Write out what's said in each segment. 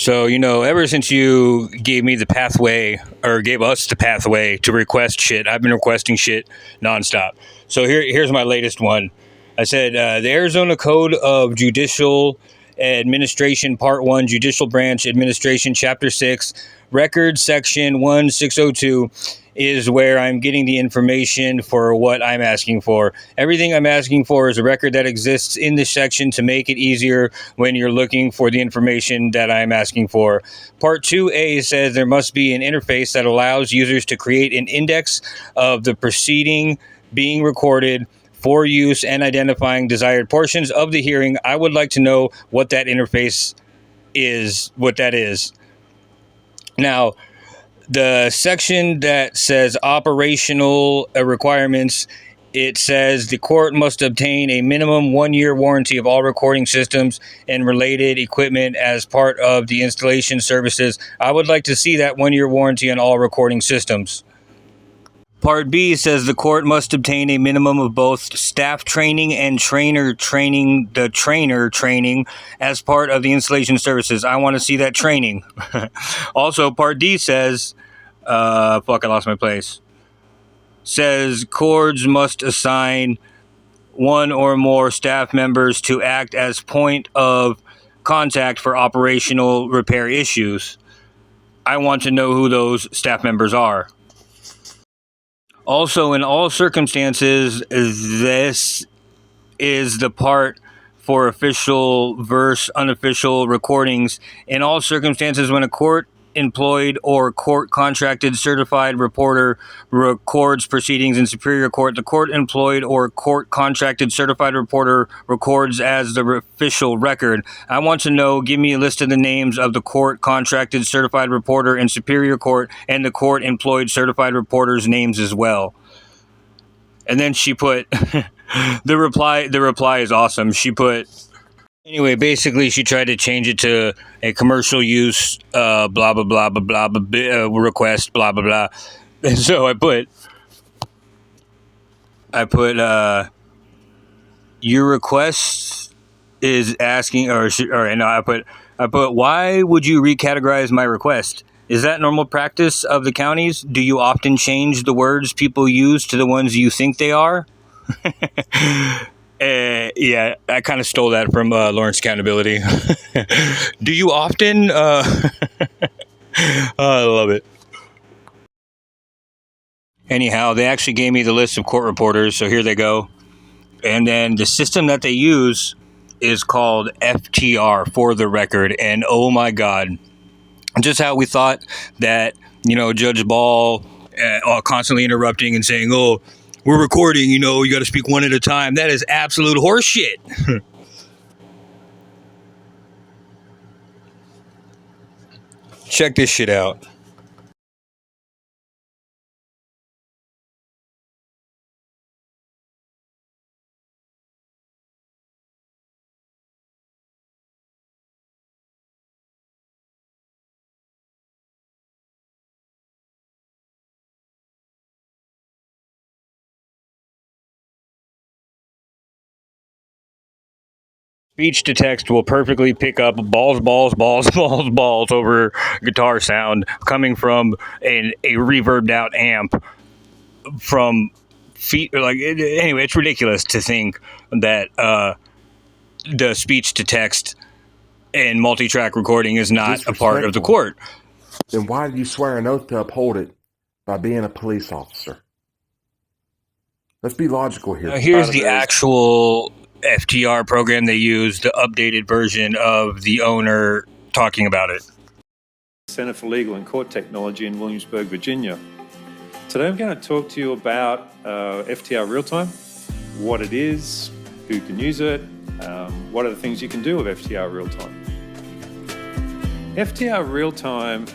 So, ever since you gave me the pathway, or gave us the pathway to request shit, I've been requesting shit nonstop. So here's my latest one. I said, the Arizona Code of Judicial Administration, Part 1, Judicial Branch Administration, Chapter 6, Record Section 1602 is where I'm getting the information for what I'm asking for. Everything I'm asking for is a record that exists in this section to make it easier when you're looking for the information that I'm asking for. Part 2A says there must be an interface that allows users to create an index of the proceeding being recorded for use and identifying desired portions of the hearing. I would like to know what that interface is, what that is. Now, the section that says operational requirements, it says the court must obtain a minimum 1-year warranty of all recording systems and related equipment as part of the installation services. I would like to see that 1-year warranty on all recording systems. Part B says the court must obtain a minimum of both staff training and trainer training as part of the installation services. I want to see that training. Also, Part D says, I lost my place. Says courts must assign one or more staff members to act as point of contact for operational repair issues. I want to know who those staff members are. Also, in all circumstances, this is the part for official versus unofficial recordings. In all circumstances, when a court-employed or court-contracted certified reporter records proceedings in Superior Court, the court-employed or court-contracted certified reporter records as the official record. I want to know, give me a list of the names of the court-contracted certified reporter in Superior Court and the court-employed certified reporter's names as well. And then she put, the reply is awesome. She put, anyway, basically she tried to change it to a commercial use, blah, blah, blah, blah, blah, request, blah, blah, blah. And so I put, your request is asking, I put, why would you recategorize my request? Is that normal practice of the counties? Do you often change the words people use to the ones you think they are? Yeah, I kind of stole that from Lawrence Accountability. Do you often? I love it. Anyhow, they actually gave me the list of court reporters, so here they go. And then the system that they use is called FTR, for the record. And oh my God, just how we thought that, Judge Ball constantly interrupting and saying, oh, we're recording, you got to speak one at a time. That is absolute horseshit. Check this shit out. Speech to text will perfectly pick up balls over guitar sound coming from a reverbed out amp from feet. Anyway, it's ridiculous to think that the speech to text and multi-track recording is not a part of the court. Then why do you swear an oath to uphold it by being a police officer? Let's be logical here. Now, here's the actual FTR program they use, the updated version of the owner talking about it. Center for Legal and Court Technology in Williamsburg, Virginia. Today I'm going to talk to you about FTR Realtime, what it is, who can use it, what are the things you can do with FTR Realtime. FTR Realtime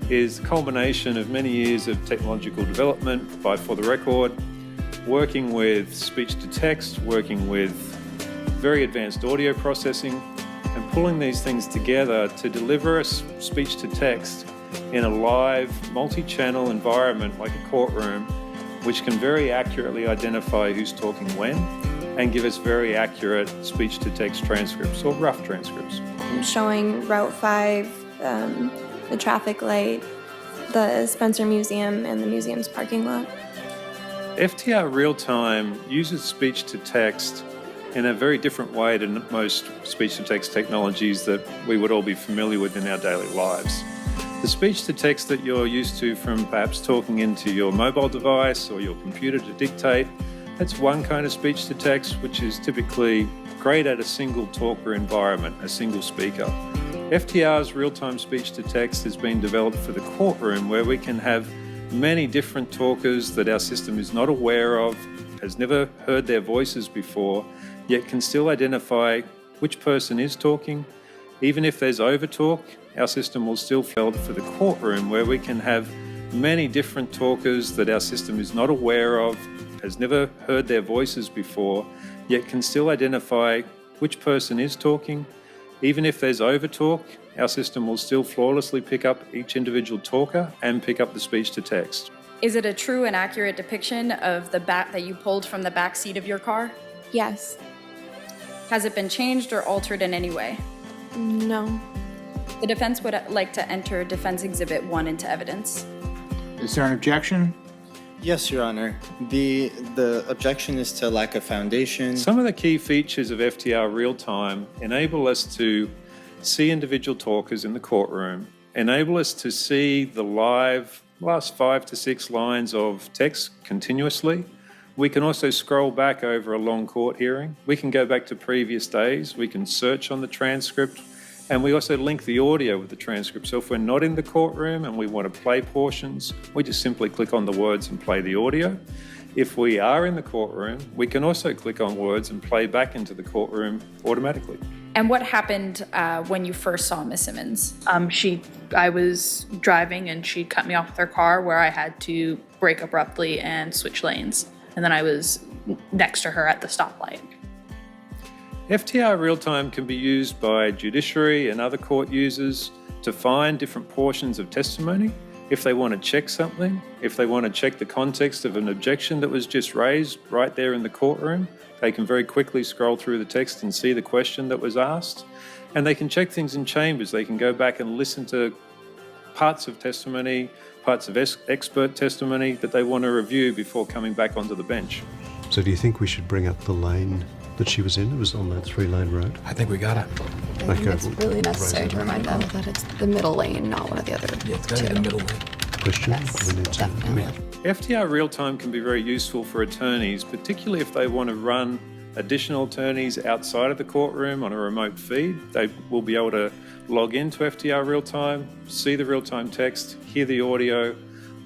is a culmination of many years of technological development by For the Record, working with speech to text, working with very advanced audio processing, and pulling these things together to deliver a speech to text in a live, multi-channel environment like a courtroom, which can very accurately identify who's talking when and give us very accurate speech to text transcripts or rough transcripts. I'm showing Route 5 the traffic light, the Spencer Museum, and the museum's parking lot. FTR Real-Time uses speech-to-text in a very different way than most speech-to-text technologies that we would all be familiar with in our daily lives. The speech-to-text that you're used to from perhaps talking into your mobile device or your computer to dictate, that's one kind of speech-to-text, which is typically great at a single talker environment, a single speaker. FTR's real-time speech-to-text has been developed for the courtroom, where we can have many different talkers that our system is not aware of, has never heard their voices before, yet can still identify which person is talking. Even if there's overtalk, our system will still fill for the courtroom, where we can have many different talkers that our system is not aware of, has never heard their voices before, yet can still identify which person is talking. Even if there's overtalk, our system will still flawlessly pick up each individual talker and pick up the speech-to-text. Is it a true and accurate depiction of the bat that you pulled from the back seat of your car? Yes. Has it been changed or altered in any way? No. The defense would like to enter Defense Exhibit 1 into evidence. Is there an objection? Yes, Your Honor. The objection is to lack of foundation. Some of the key features of FTR Real-Time enable us to see individual talkers in the courtroom, enable us to see the last 5 to 6 lines of text continuously. We can also scroll back over a long court hearing. We can go back to previous days. We can search on the transcript, and we also link the audio with the transcript. So if we're not in the courtroom and we want to play portions, we just simply click on the words and play the audio. If we are in the courtroom, we can also click on words and play back into the courtroom automatically. And what happened when you first saw Miss Simmons? I was driving and she cut me off with her car, where I had to brake abruptly and switch lanes. And then I was next to her at the stoplight. FTR Real-Time can be used by judiciary and other court users to find different portions of testimony. If they want to check something, if they want to check the context of an objection that was just raised right there in the courtroom, they can very quickly scroll through the text and see the question that was asked. And they can check things in chambers. They can go back and listen to parts of testimony, parts of expert testimony that they want to review before coming back onto the bench. So do you think we should bring up the lane that she was in? It was on that 3-lane road. I think we got it. I think it's really necessary to remind them that it's the middle lane, not one of the other Yeah, it's got to be the middle lane. Question? Yes, We need to- definitely. FTR Real-Time can be very useful for attorneys, particularly if they want to run additional attorneys outside of the courtroom on a remote feed. They will be able to log into FTR Real-Time, see the real-time text, hear the audio,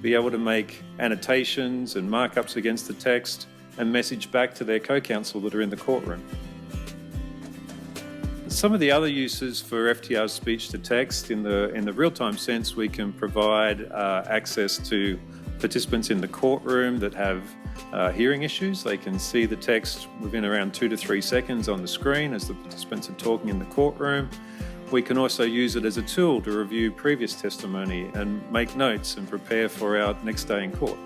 be able to make annotations and markups against the text, and message back to their co-counsel that are in the courtroom. Some of the other uses for FTR's speech-to-text in the real-time sense, we can provide access to participants in the courtroom that have hearing issues. They can see the text within around 2 to 3 seconds on the screen as the participants are talking in the courtroom. We can also use it as a tool to review previous testimony and make notes and prepare for our next day in court.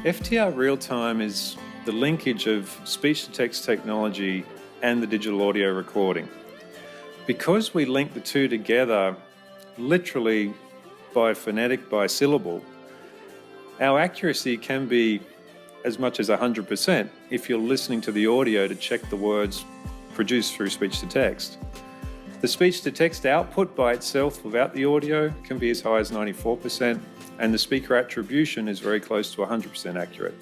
FTR Real-Time is the linkage of speech-to-text technology and the digital audio recording. Because we link the two together, literally by phonetic, by syllable, our accuracy can be as much as 100% if you're listening to the audio to check the words produced through speech-to-text. The speech-to-text output by itself without the audio can be as high as 94%, and the speaker attribution is very close to 100% accurate.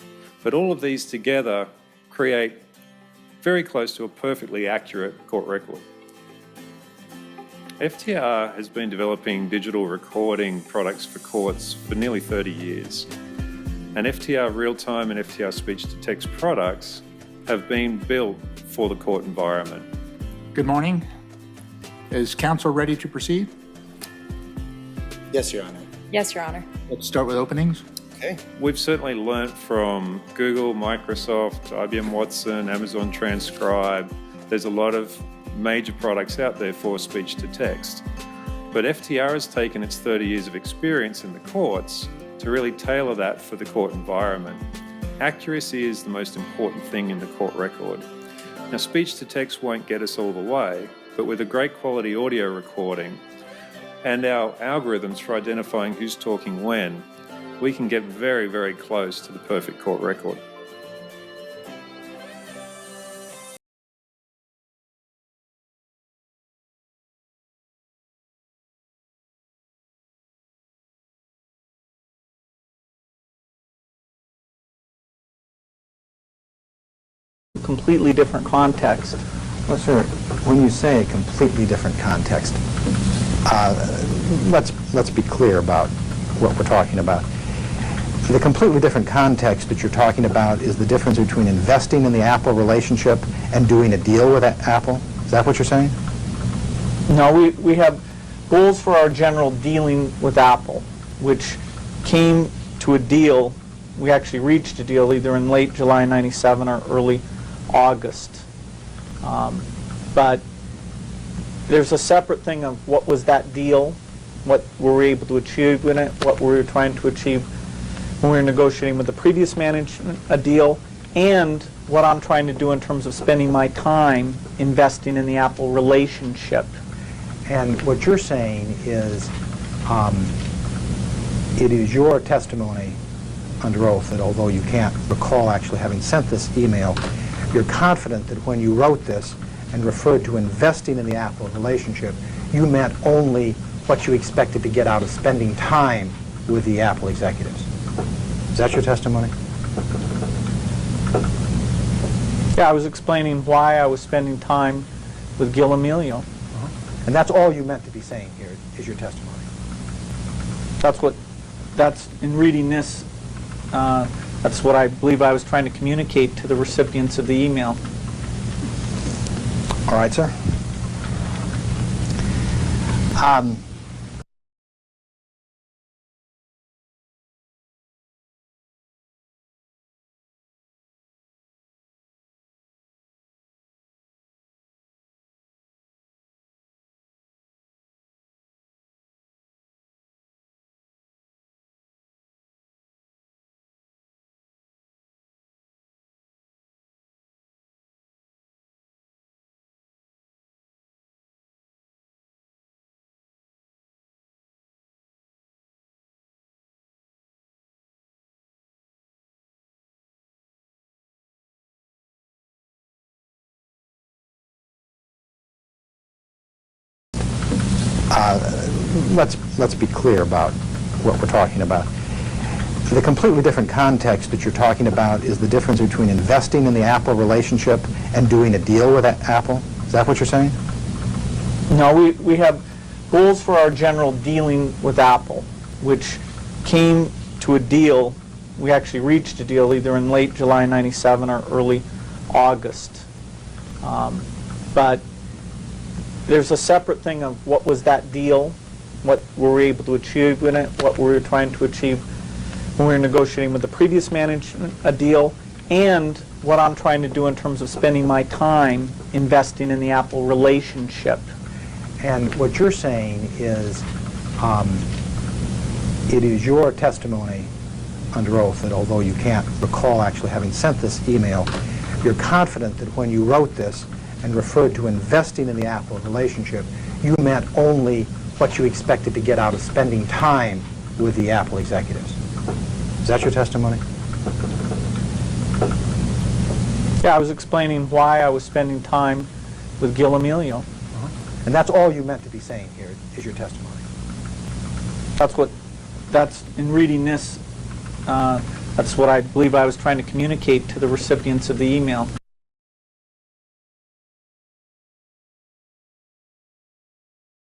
But all of these together create very close to a perfectly accurate court record. FTR has been developing digital recording products for courts for nearly 30 years. And FTR Real-Time and FTR Speech-to-Text products have been built for the court environment. Good morning. Is counsel ready to proceed? Yes, Your Honor. Yes, Your Honor. Let's start with openings. Okay. We've certainly learnt from Google, Microsoft, IBM Watson, Amazon Transcribe. There's a lot of major products out there for speech-to-text. But FTR has taken its 30 years of experience in the courts to really tailor that for the court environment. Accuracy is the most important thing in the court record. Now, speech-to-text won't get us all the way, but with a great quality audio recording and our algorithms for identifying who's talking when, we can get very, very close to the perfect court record. Completely different context. Well, sir, when you say a completely different context, let's be clear about what we're talking about. The completely different context that you're talking about is the difference between investing in the Apple relationship and doing a deal with Apple? Is that what you're saying? No, we have goals for our general dealing with Apple, which came to a deal. We actually reached a deal either in late July 97 or early August. But there's a separate thing of what was that deal, what were we able to achieve in it, what we were trying to achieve when we were negotiating with the previous management a deal, and what I'm trying to do in terms of spending my time investing in the Apple relationship. And what you're saying is it is your testimony under oath that although you can't recall actually having sent this email, you're confident that when you wrote this and referred to investing in the Apple relationship, you meant only what you expected to get out of spending time with the Apple executives. Is that your testimony? Yeah, I was explaining why I was spending time with Gil Amelio. And that's all you meant to be saying here is your testimony. That's in reading this, that's what I believe I was trying to communicate to the recipients of the email. All right, sir. Let's be clear about what we're talking about. The completely different context that you're talking about is the difference between investing in the Apple relationship and doing a deal with Apple? Is that what you're saying? No, we have goals for our general dealing with Apple, which came to a deal. We actually reached a deal either in late July 97 or early August. But there's a separate thing of what was that deal, what were we able to achieve in it, what we were trying to achieve when we were negotiating with the previous management a deal, and what I'm trying to do in terms of spending my time investing in the Apple relationship. And what you're saying is it is your testimony under oath that although you can't recall actually having sent this email, you're confident that when you wrote this and referred to investing in the Apple relationship, you meant only what you expected to get out of spending time with the Apple executives. Is that your testimony? Yeah, I was explaining why I was spending time with Gil Amelio. And that's all you meant to be saying here is your testimony. That's in reading this, that's what I believe I was trying to communicate to the recipients of the email.